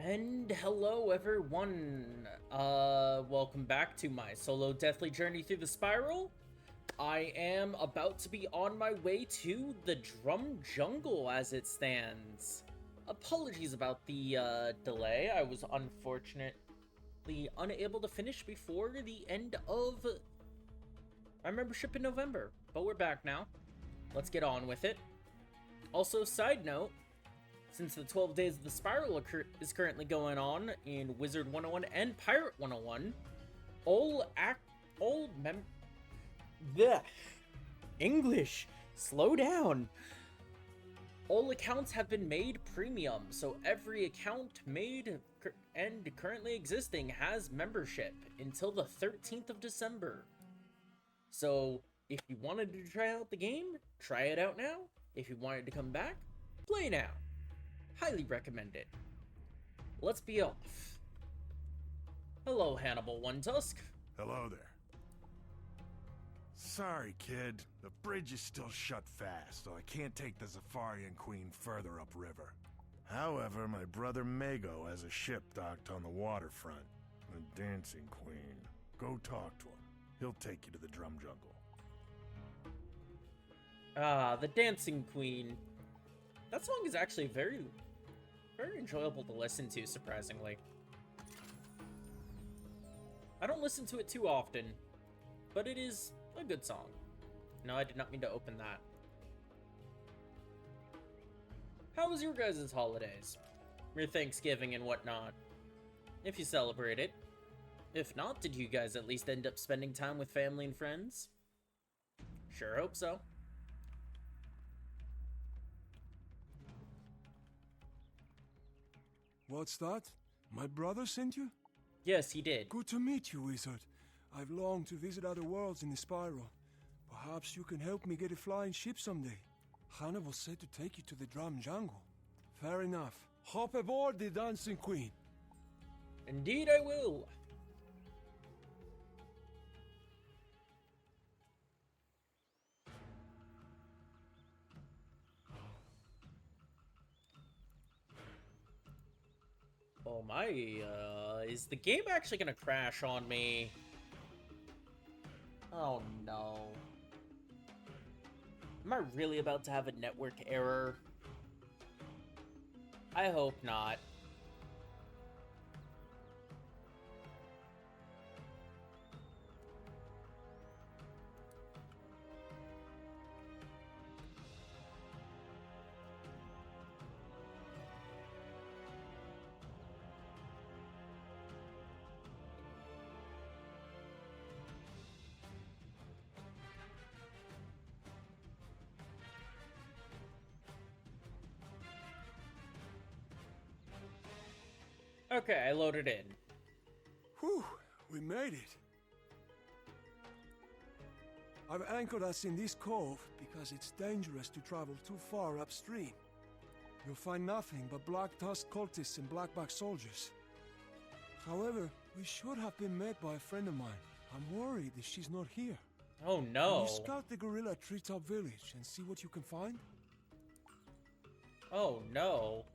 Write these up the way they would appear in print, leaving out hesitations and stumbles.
And hello everyone, welcome back to my solo deathly journey through the spiral. I am about to be on my way to the Drum Jungle as it stands. Apologies about the delay. I was unfortunately unable to finish before the end of my membership in November, but we're back now. Let's get on with it. Also, side note, since the 12 Days of the Spiral is currently going on in Wizard 101 and Pirate 101, all English, slow down. All accounts have been made premium, so every account made and currently existing has membership until the 13th of December. So if you wanted to try out the game, try it out now. If you wanted to come back, play now. Highly recommend it. Let's be off. Hello, Hannibal One Tusk. Hello there. Sorry, kid. The bridge is still shut fast, so I can't take the Zafarian Queen further upriver. However, my brother Mago has a ship docked on the waterfront. The Dancing Queen. Go talk to him. He'll take you to the Drum Jungle. Ah, the Dancing Queen. That song is actually very enjoyable to listen to, surprisingly. I don't listen to it too often, but it is a good song. No, I did not mean to open that. How was your guys' holidays? Your Thanksgiving and whatnot? If you celebrate it. If not, did you guys at least end up spending time with family and friends? Sure hope so. What's that? My brother sent you? Yes, he did. Good to meet you, wizard. I've longed to visit other worlds in the spiral. Perhaps you can help me get a flying ship someday. Hannibal said to take you to the Drum Jungle. Fair enough. Hop aboard the Dancing Queen. Indeed I will. Oh my, is the game actually gonna crash on me? Oh no. Am I really about to have a network error? I hope not. Okay, I loaded in. Whew, we made it. I've anchored us in this cove because it's dangerous to travel too far upstream. You'll find nothing but black tusk cultists and blackback soldiers. However, we should have been met by a friend of mine. I'm worried that she's not here. Oh Can no. you scout the gorilla treetop village and see what you can find? Oh no.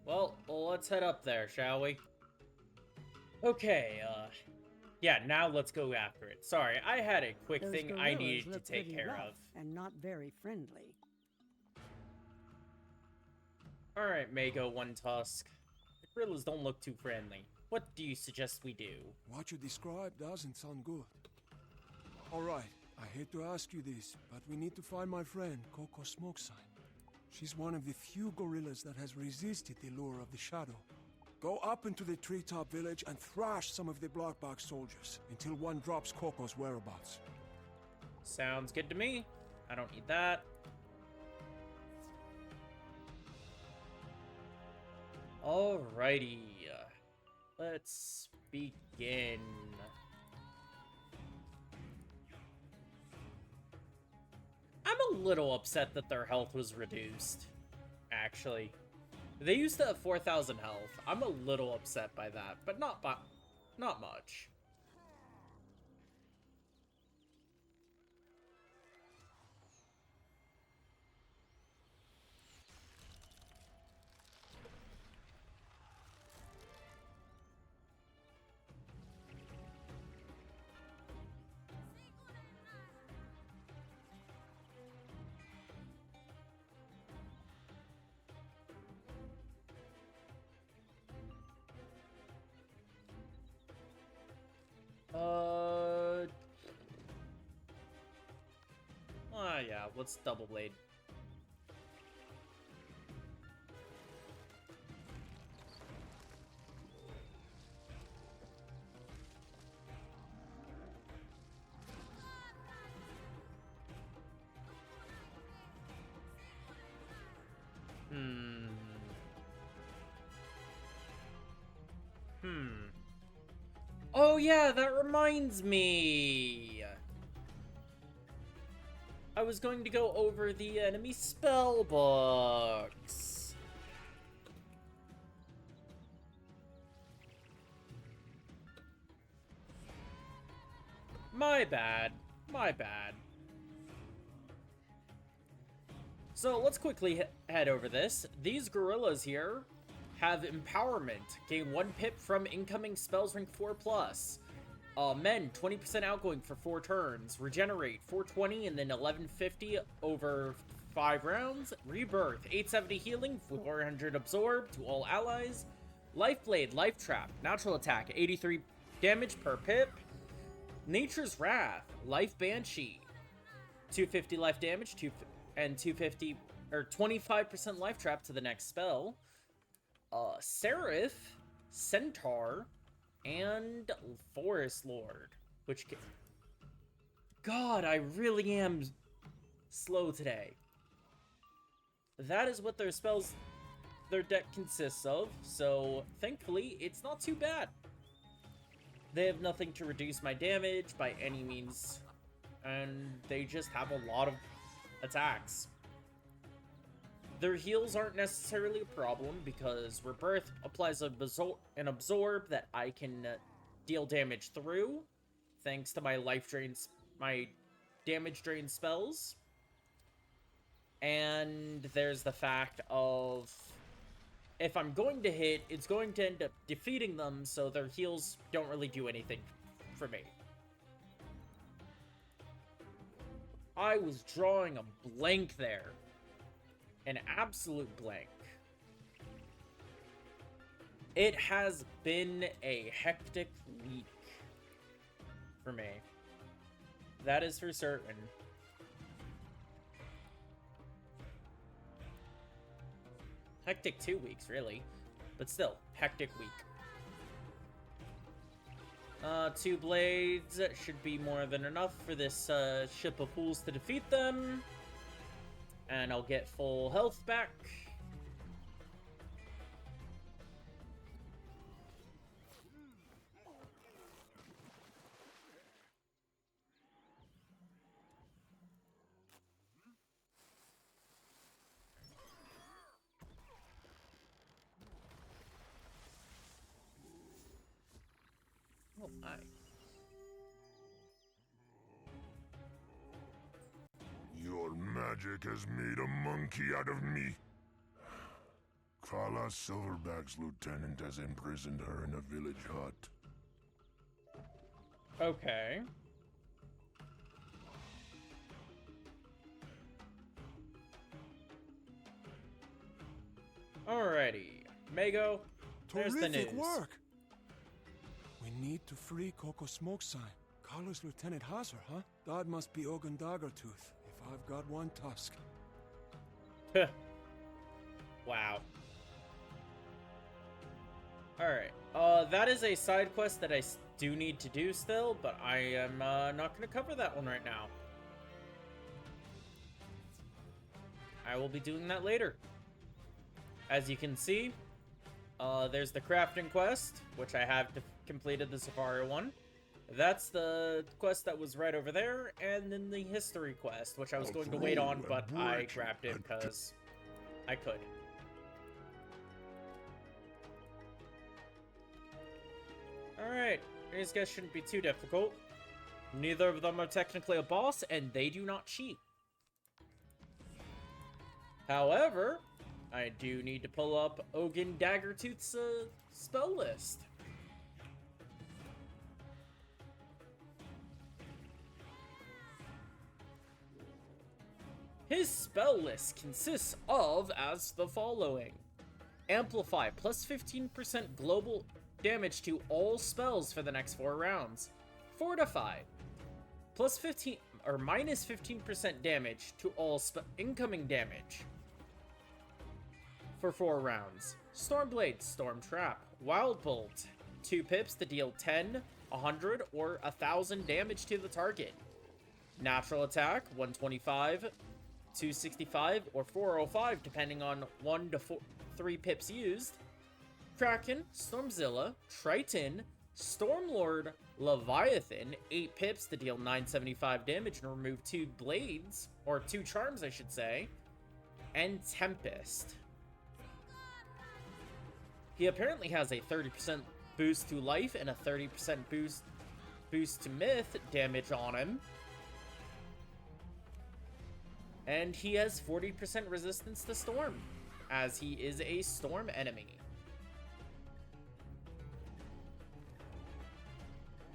Well, let's head up there, shall we? Okay, yeah, now let's go after it. Sorry, I had a quick Those thing I gorillas needed to look take pretty care rough of. and not very friendly. Alright, Mago One Tusk. The gorillas don't look too friendly. What do you suggest we do? What you described doesn't sound good. Alright, I hate to ask you this, but we need to find my friend, Coco Smokesign. She's one of the few gorillas that has resisted the lure of the shadow. Go up into the treetop village and thrash some of the blockback soldiers until one drops Coco's whereabouts. Sounds good to me. I don't need that. Alrighty. Let's begin. I'm a little upset that their health was reduced, actually. They used to have 4,000 health. I'm a little upset by that, but not much. let's double blade. Oh yeah, that reminds me. I was going to go over the enemy spell books. My bad. My bad. So let's quickly head over this. These gorillas here have empowerment. Gain 1 pip from incoming spells rank 4+. Men, 20% outgoing for 4 turns. Regenerate, 420 and then 1150 over 5 rounds. Rebirth, 870 healing, 400 absorb to all allies. Lifeblade, Life Trap, natural attack, 83 damage per pip. Nature's Wrath, Life Banshee, 250 life damage, and 250 or 25% life trap to the next spell. Seraph, Centaur, and Forest Lord, which God, I really am slow today. That is what their spells, their deck consists of, so thankfully it's not too bad. They have nothing to reduce my damage by any means, and they just have a lot of attacks. Their heals aren't necessarily a problem because Rebirth applies an absorb that I can deal damage through, thanks to my my damage drain spells. And there's the fact of, if I'm going to hit, it's going to end up defeating them, so their heals don't really do anything for me. I was drawing a blank there. An absolute blank. It has been a hectic week for me. That is for certain. Hectic 2 weeks, really. But still, hectic week. 2 blades should be more than enough for this ship of fools to defeat them. And I'll get full health back. Oh my. Your magic has made a monkey out of me. Kala Silverback's lieutenant has imprisoned her in a village hut. Okay. Alrighty. Mago, there's the news. Terrific work! We need to free Coco Smokesign. Kala's lieutenant has her, huh? That must be Ogun Daggertooth, if I've got one tusk. Wow. Alright. That is a side quest that I do need to do still, but I am not going to cover that one right now. I will be doing that later. As you can see, there's the crafting quest, which I have completed the Zafaria one. That's the quest that was right over there, and then the history quest, which I was going to wait on, but I grabbed it because I could. Alright, these guys shouldn't be too difficult. Neither of them are technically a boss, and they do not cheat. However, I do need to pull up Ogun Daggertooth's spell list. His spell list consists of as the following. Amplify, plus 15% global damage to all spells for the next 4 rounds. Fortify, plus 15 or minus 15% damage to all incoming damage for 4 rounds. Stormblade, Storm Trap, Wild Bolt, 2 pips to deal 10, 100, or 1,000 damage to the target. Natural Attack, 125, 265, or 405, depending on 1 to 3 pips used. Kraken, Stormzilla, Triton, Stormlord, Leviathan, 8 pips to deal 975 damage and remove 2 blades, or 2 charms, I should say, and Tempest. He apparently has a 30% boost to life and a 30% boost to myth damage on him. And he has 40% resistance to storm, as he is a storm enemy.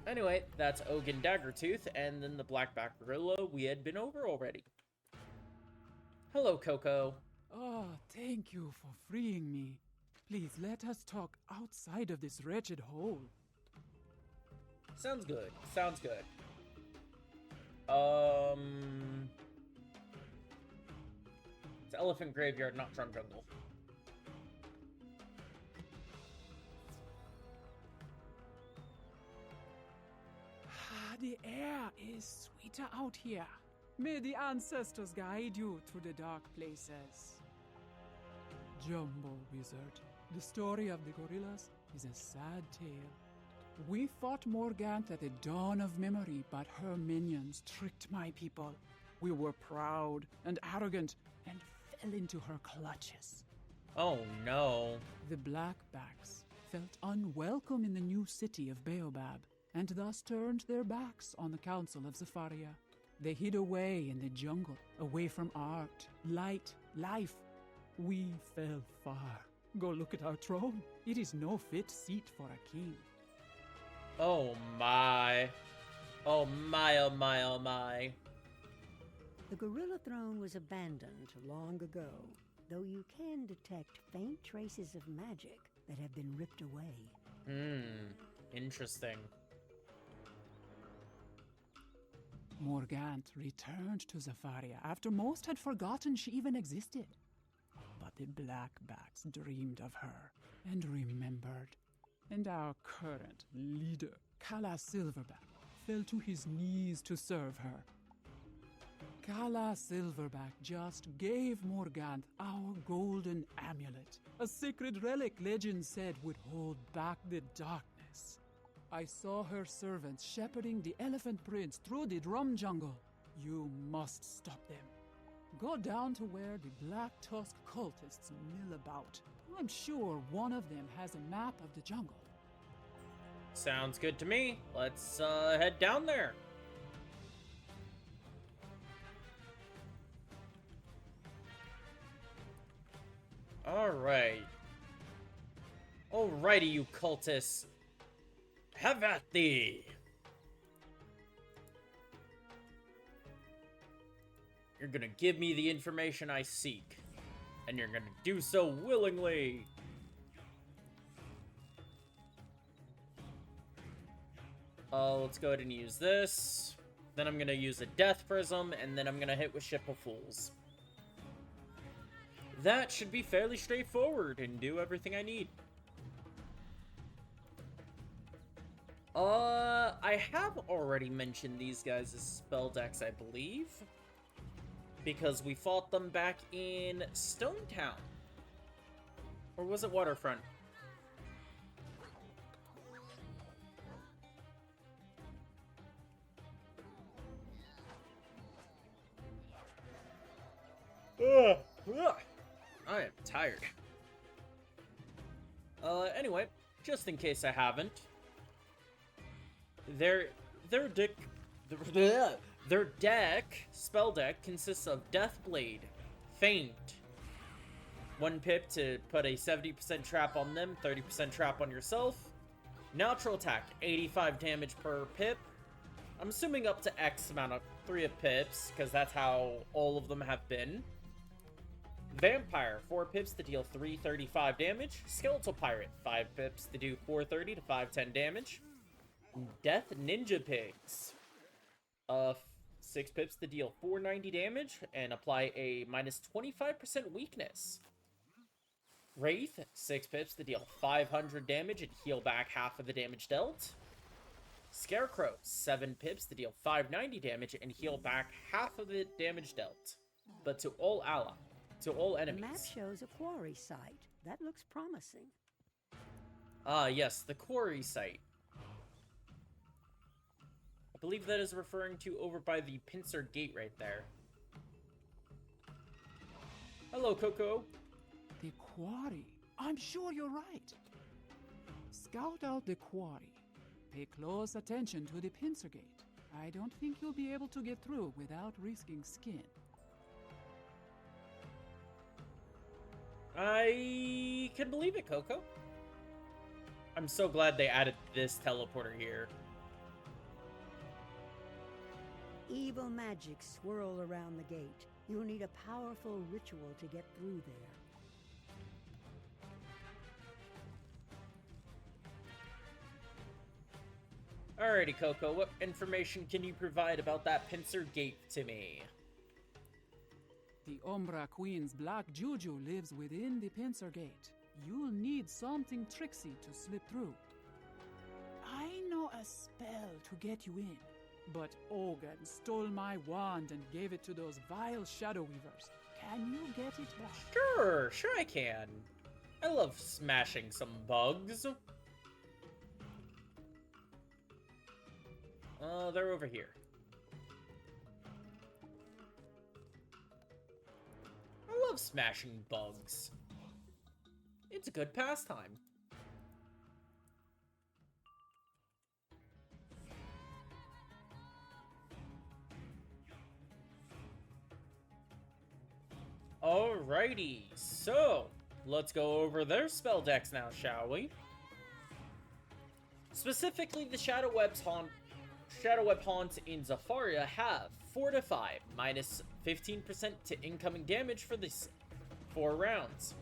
Anyway, that's Ogun Daggertooth, and then the Blackback Gorilla we had been over already. Hello, Coco. Oh, thank you for freeing me. Please let us talk outside of this wretched hole. Sounds good. Sounds good. It's Elephant Graveyard, not Drum Jungle. The air is sweeter out here. May the ancestors guide you through the dark places. Jumbo Wizard, the story of the gorillas is a sad tale. We fought Morganth at the dawn of memory, but her minions tricked my people. We were proud and arrogant and fell into her clutches. Oh no. The Blackbacks felt unwelcome in the new city of Baobab, and thus turned their backs on the Council of Zafaria. They hid away in the jungle, away from art, light, life. We fell far. Go look at our throne. It is no fit seat for a king. Oh my. Oh my, oh my, oh my. The gorilla throne was abandoned long ago, though you can detect faint traces of magic that have been ripped away. Interesting. Morganth returned to Zafaria after most had forgotten she even existed. But the Blackbacks dreamed of her and remembered. And our current leader, Kala Silverback, fell to his knees to serve her. Kala Silverback just gave Morganth our golden amulet, a sacred relic legend said would hold back the darkness. I saw her servants shepherding the Elephant Prince through the drum jungle. You must stop them. Go down to where the Black Tusk cultists mill about. I'm sure one of them has a map of the jungle. Sounds good to me. Let's head down there. Alright. Alrighty, you cultists. Have at thee! You're gonna give me the information I seek, and you're gonna do so willingly. Let's go ahead and use this. Then I'm gonna use a Death Prism, and then I'm gonna hit with Ship of Fools. That should be fairly straightforward and do everything I need. I have already mentioned these guys as spell decks, I believe. Because we fought them back in Stonetown. Or was it Waterfront? Ugh. I am tired. Anyway, just in case I haven't. Their deck, spell deck, consists of Deathblade, Faint, 1 pip to put a 70% trap on them, 30% trap on yourself, Natural Attack, 85 damage per pip, I'm assuming up to X amount of 3 pips, because that's how all of them have been, Vampire, 4 pips to deal 335 damage, Skeletal Pirate, 5 pips to do 430 to 510 damage, Death Ninja Pigs, 6 pips to deal 490 damage and apply a minus 25% weakness. Wraith, 6 pips to deal 500 damage and heal back half of the damage dealt. Scarecrow, 7 pips to deal 590 damage and heal back half of the damage dealt. But to all enemies. The map shows a quarry site. That looks promising. Ah, yes, the quarry site. I believe that is referring to over by the pincer gate right there. Hello, Coco. The quarry. I'm sure you're right. Scout out the quarry. Pay close attention to the pincer gate. I don't think you'll be able to get through without risking skin. I can believe it, Coco. I'm so glad they added this teleporter here. Evil magic swirl around the gate. You'll need a powerful ritual to get through there. Alrighty, Coco, what information can you provide about that pincer gate to me? The Umbra Queen's black juju lives within the pincer gate. You'll need something tricksy to slip through. I know a spell to get you in, but Ogan stole my wand and gave it to those vile Shadow Weavers. Can you get it back? Sure I can. I love smashing some bugs. They're over here. I love smashing bugs. It's a good pastime. Alrighty, so let's go over their spell decks now, shall we? Specifically, the Shadow Web haunts in Zafaria have Fortify, minus 15% to incoming damage for this 4 rounds.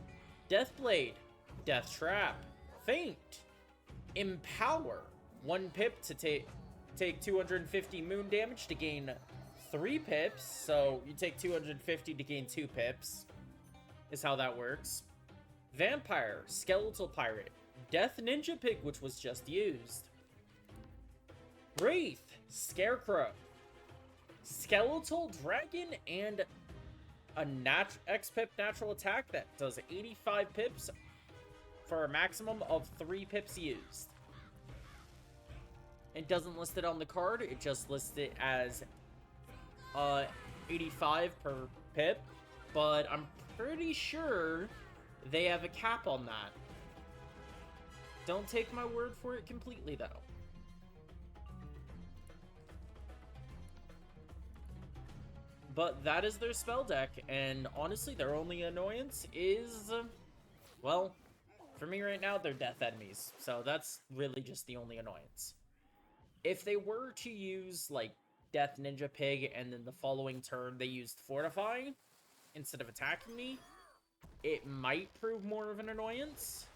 Deathblade, Death Trap, Faint, Empower, 1 pip to take 250 moon damage to gain 3 pips, so you take 250 to gain 2 pips, is how that works. Vampire, Skeletal Pirate, Death Ninja Pig, which was just used. Wraith, Scarecrow, Skeletal Dragon, and a X-Pip natural attack that does 85 pips for a maximum of 3 pips used. It doesn't list it on the card, it just lists it as 85 per pip, but I'm pretty sure they have a cap on that. Don't take my word for it completely, though. But that is their spell deck, and honestly, their only annoyance is, well, for me right now, they're death enemies. So that's really just the only annoyance. If they were to use, like, Death Ninja Pig, and then the following turn they used Fortify instead of attacking me, it might prove more of an annoyance.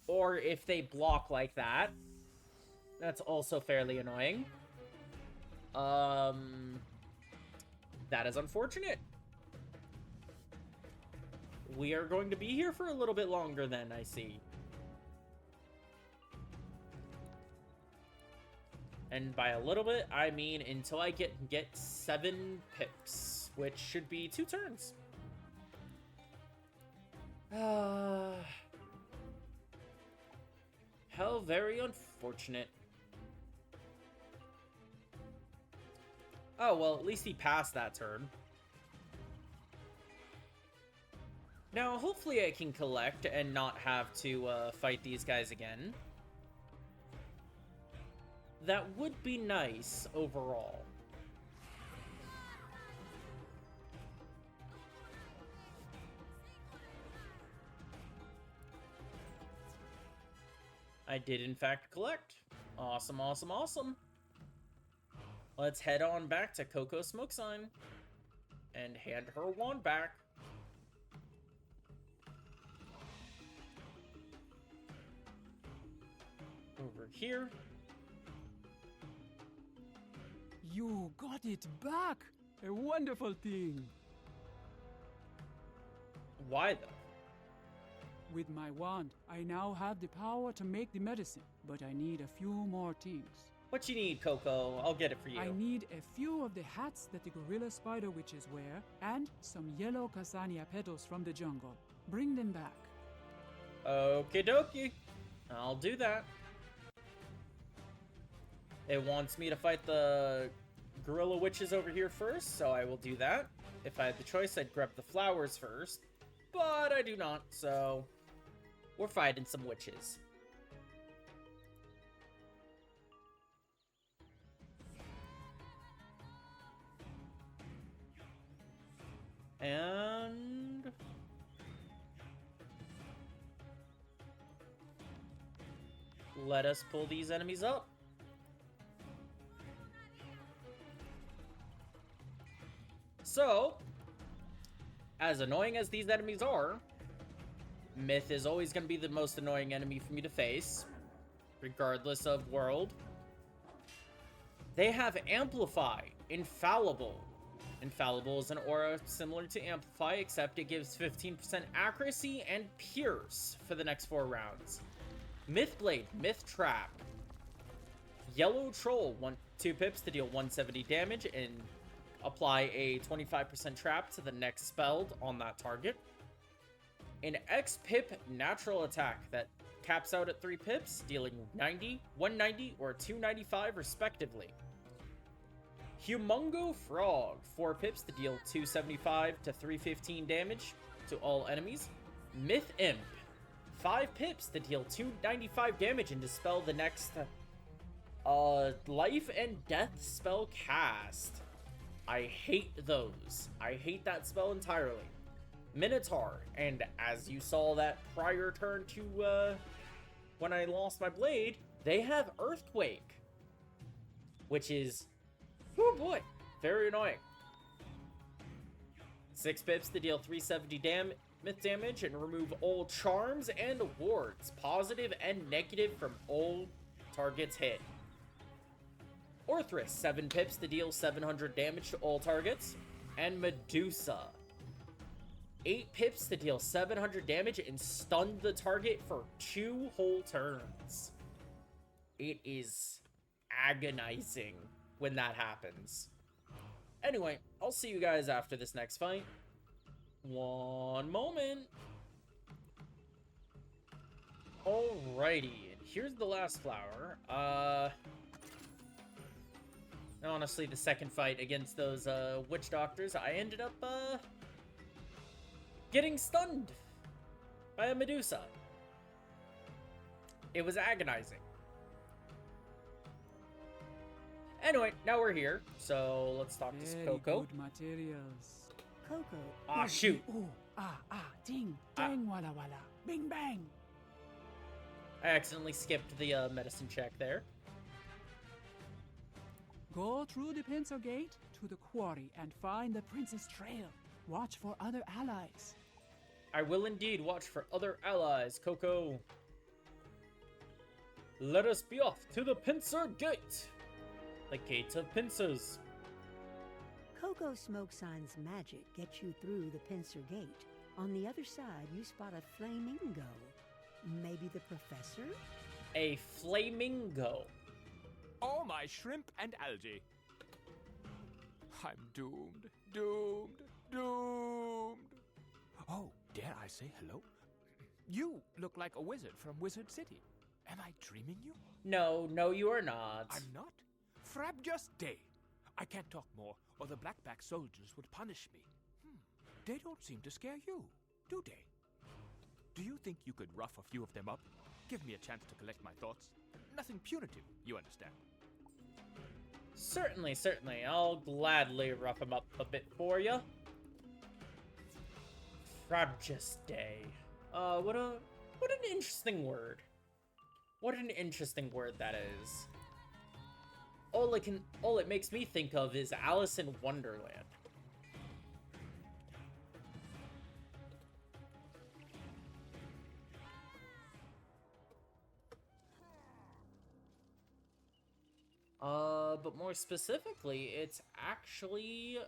Or if they block like that, that's also fairly annoying. That is unfortunate. We are going to be here for a little bit longer then, I see. And by a little bit, I mean until I get 7 pips, which should be 2 turns. How very unfortunate. Oh, well, at least he passed that turn. Now, hopefully I can collect and not have to fight these guys again. That would be nice overall. I did, in fact, collect. Awesome, awesome, awesome. Let's head on back to Coco Smoke Sign and hand her wand back. Over here. You got it back! A wonderful thing! Why though? With my wand, I now have the power to make the medicine, but I need a few more things. What you need, Coco? I'll get it for you. I need a few of the hats that the gorilla spider witches wear, and some yellow cassania petals from the jungle. Bring them back. Okie dokie. I'll do that. It wants me to fight the gorilla witches over here first, so I will do that. If I had the choice, I'd grab the flowers first, but I do not, so we're fighting some witches. And let us pull these enemies up. So, as annoying as these enemies are, Myth is always going to be the most annoying enemy for me to face, regardless of world. They have Amplify, Infallible. Infallible is an aura similar to Amplify, except it gives 15% accuracy and Pierce for the next 4 rounds. Mythblade, Myth Trap. Yellow Troll, 2 pips to deal 170 damage and apply a 25% trap to the next spell on that target. An X pip natural attack that caps out at 3 pips, dealing 90, 190, or 295 respectively. Humongo Frog, 4 pips to deal 275 to 315 damage to all enemies. Myth Imp, 5 pips to deal 295 damage and dispel the next life and death spell cast. I hate those. I hate that spell entirely. Minotaur, and as you saw that prior turn to when I lost my blade, they have Earthquake, which is, oh boy, very annoying. 6 pips to deal 370 myth damage and remove all charms and wards, positive and negative, from all targets hit. Orthrus, 7 pips to deal 700 damage to all targets. And Medusa, 8 pips to deal 700 damage and stun the target for 2 whole turns. It is agonizing when that happens. Anyway, I'll see you guys after this next fight. One moment. Alrighty, and here's the last flower. Honestly, the second fight against those witch doctors, I ended up getting stunned by a Medusa. It was agonizing. Anyway, now we're here, so let's talk to Very Coco. good materials. Coco. Ah, shoot. Ooh, ding, dang, walla walla, bing bang. I accidentally skipped the medicine check there. Go through the pincer gate to the quarry and find the prince's trail. Watch for other allies. I will indeed watch for other allies, Coco. Let us be off to the pincer gate. The gate of pincers. Coco Smoke Sign's magic gets you through the pincer gate. On the other side, you spot a flamingo. Maybe the professor? A flamingo. Oh, my shrimp and algae. I'm doomed, doomed, doomed. Oh, dare I say hello? You look like a wizard from Wizard City. Am I dreaming you? No, you are not. I'm not. Frabjust day. I can't talk more, or the blackback soldiers would punish me. They don't seem to scare you, do they? Do you think you could rough a few of them up? Give me a chance to collect my thoughts. Nothing punitive, you understand. Certainly. I'll gladly rough him up a bit for you. Frabjust Day. What an interesting word. What an interesting word that is. All it makes me think of is Alice in Wonderland. But more specifically, it's actually...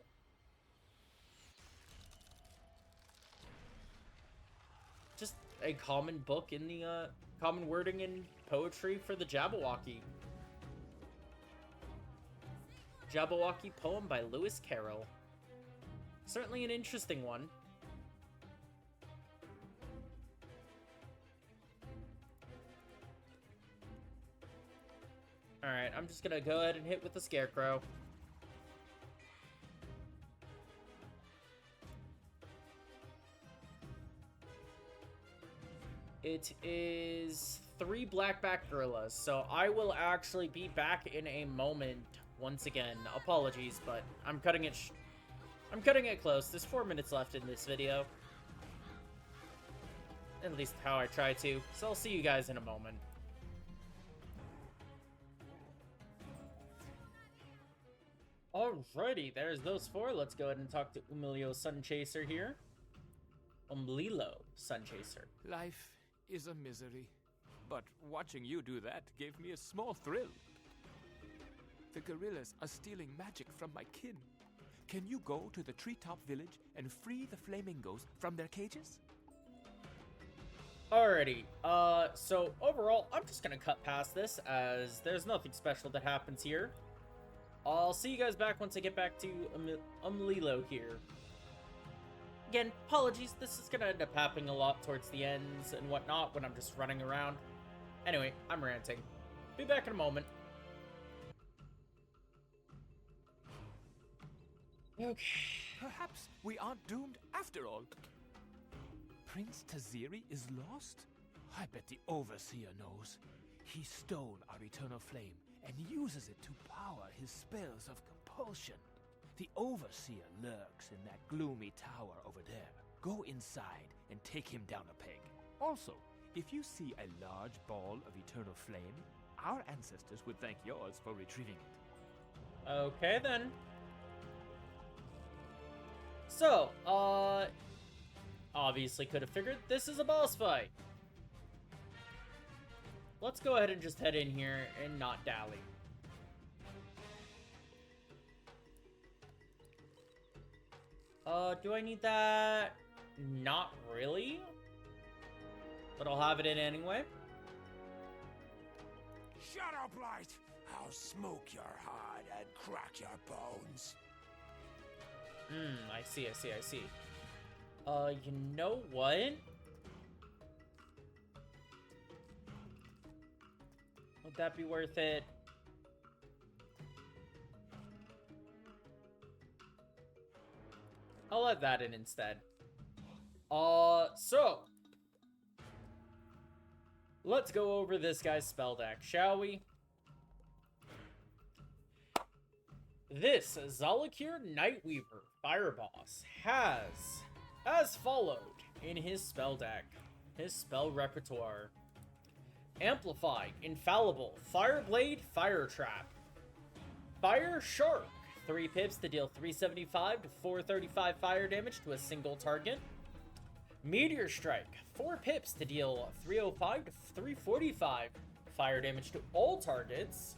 just a common book in the, common wording in poetry for the Jabberwocky. Jabberwocky poem by Lewis Carroll. Certainly an interesting one. Alright, I'm just gonna go ahead and hit with the Scarecrow. It is 3 blackback gorillas, so I will actually be back in a moment once again. Apologies, but I'm cutting it close. There's 4 minutes left in this video. At least how I try to. So I'll see you guys in a moment. Alrighty, there's those 4. Let's go ahead and talk to Umlilo Sunchaser here. Umlilo Sunchaser. Life is a misery, but watching you do that gave me a small thrill. The gorillas are stealing magic from my kin. Can you go to the treetop village and free the flamingos from their cages? Alrighty, so overall, I'm just gonna cut past this, as there's nothing special that happens here. I'll see you guys back once I get back to Umlilo here. Again, apologies, this is gonna end up happening a lot towards the ends and whatnot when I'm just running around. Anyway, I'm ranting. Be back in a moment. Okay. Perhaps we aren't doomed after all. Prince Taziri is lost? I bet the Overseer knows. He stole our eternal flame and uses it to power his spells of compulsion. The Overseer lurks in that gloomy tower over there. Go inside and take him down a peg. Also, if you see a large ball of eternal flame, our ancestors would thank yours for retrieving it. Okay, then. So, obviously could have figured this is a boss fight. Let's go ahead and just head in here and not dally. Do I need that? Not really. But I'll have it in anyway. Shut up, Light! I'll smoke your heart and crack your bones. I see. You know what? Would that be worth it? I'll let that in instead. So let's go over this guy's spell deck, shall we? This Zalakir Nightweaver Fire Boss has as followed in his spell deck, his spell repertoire: Amplified, Infallible, Fireblade, Fire Trap, Fire Shark, 3 pips to deal 375 to 435 fire damage to a single target. Meteor Strike, 4 pips to deal 305 to 345 fire damage to all targets.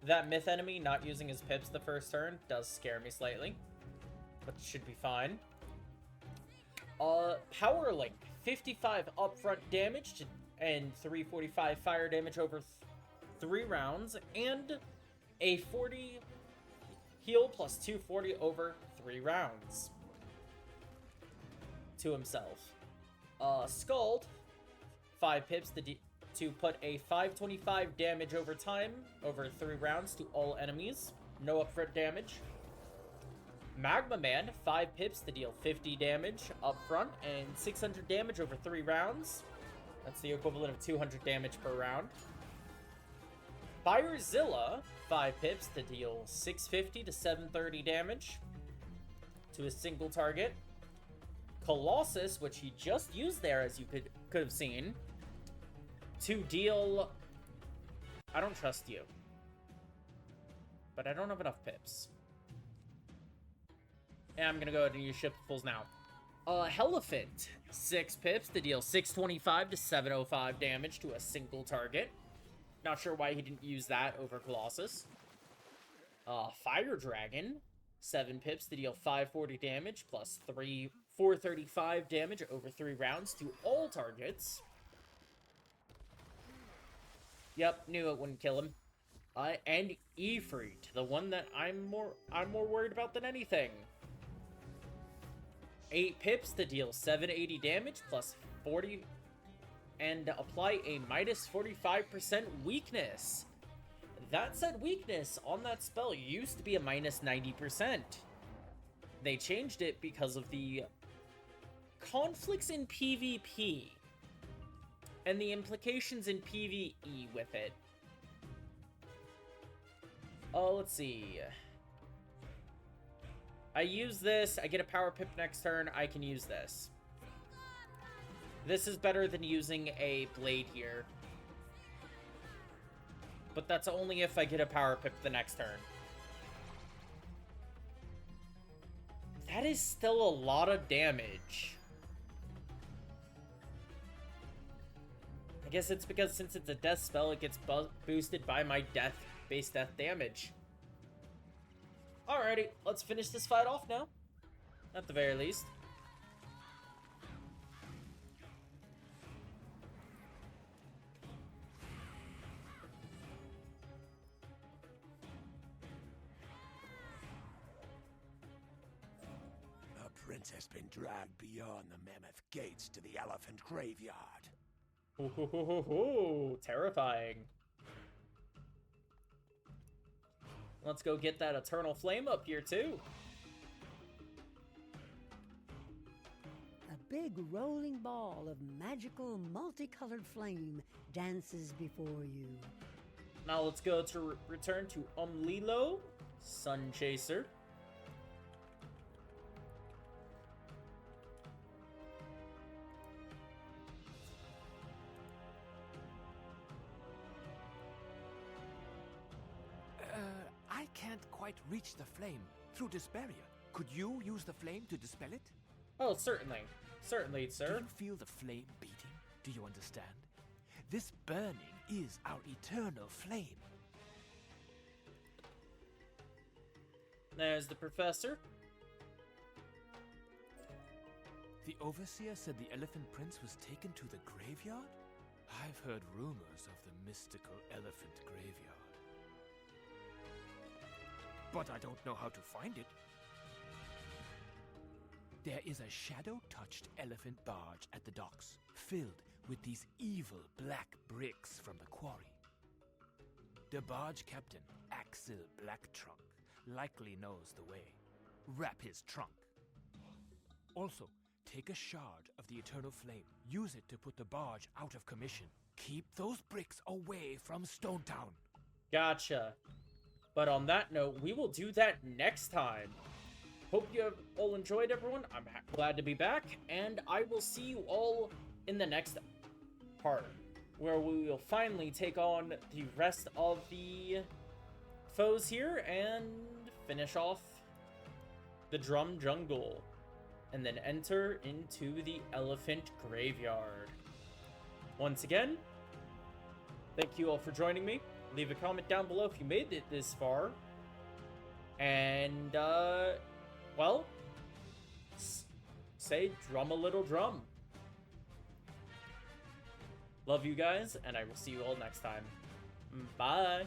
That myth enemy not using his pips the first turn does scare me slightly, but should be fine. Power Link, 55 upfront damage to, and 345 fire damage over 3 rounds, and a 40 heal plus 240 over 3 rounds to himself. Scald, 5 pips to put a 525 damage over time over 3 rounds to all enemies. No upfront damage. Magma Man, 5 pips to deal 50 damage up front and 600 damage over 3 rounds. That's the equivalent of 200 damage per round. Firezilla, 5 pips to deal 650 to 730 damage to a single target. Colossus, which he just used there, as you could have seen, to deal... I don't trust you. But I don't have enough pips. And I'm gonna go ahead and use Shipfuls now. Elephant, 6 pips to deal 625 to 705 damage to a single target. Not sure why he didn't use that over Colossus. Fire Dragon. 7 pips to deal 540 damage, plus 435 damage over 3 rounds to all targets. Yep, knew it wouldn't kill him. And Ifrit, the one that I'm more worried about than anything. 8 pips to deal 780 damage, plus 40, and apply a minus 45% weakness. That said, weakness on that spell used to be a minus 90%. They changed it because of the conflicts in PvP and the implications in PvE with it. Let's see. I use this, I get a power pip next turn, I can use this. This is better than using a blade here. But that's only if I get a power pip the next turn. That is still a lot of damage. I guess it's because since it's a death spell, it gets boosted by my base death damage. Alrighty, let's finish this fight off now. At the very least. The prince has been dragged beyond the mammoth gates to the elephant graveyard. Ooh, terrifying. Let's go get that eternal flame up here, too. A big rolling ball of magical, multicolored flame dances before you. Now let's go to return to Umlilo, Sun Chaser. I can't quite reach the flame through Desparia. Could you use the flame to dispel it? Oh, certainly. Certainly, Do sir. you feel the flame beating? Do you understand? This burning is our eternal flame. There's the professor. The overseer said the elephant prince was taken to the graveyard? I've heard rumors of the mystical elephant graveyard. But I don't know how to find it. There is a shadow-touched elephant barge at the docks, filled with these evil black bricks from the quarry. The barge captain, Axel Blacktrunk, likely knows the way. Wrap his trunk. Also, take a shard of the Eternal Flame. Use it to put the barge out of commission. Keep those bricks away from Stone Town. Gotcha. But on that note, we will do that next time. Hope you have all enjoyed, everyone. I'm glad to be back, and I will see you all in the next part, where we will finally take on the rest of the foes here and finish off the Drum Jungle, and then enter into the Elephant Graveyard. Once again, thank you all for joining me. Leave a comment down below if you made it this far. And, well, say drum a little drum. Love you guys, and I will see you all next time. Bye.